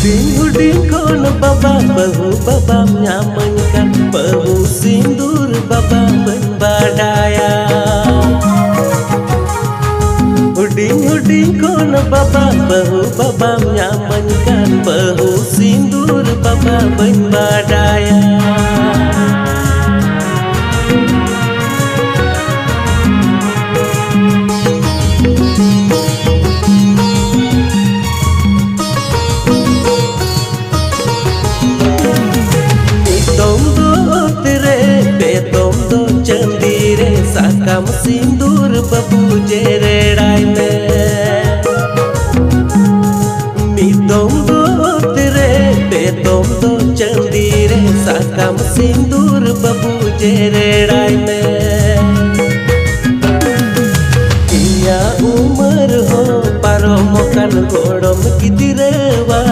Huding kon baba bahu baba nyamankan bahu sindur baba berbadaya. Huding kon baba bahu baba nyamankan bahu sindur baba berbadaya. Sakam sindur babu jererai me midom do tere betom do chandire sakam sindur babu jererai me iya umar ho paromokan godom kidirewa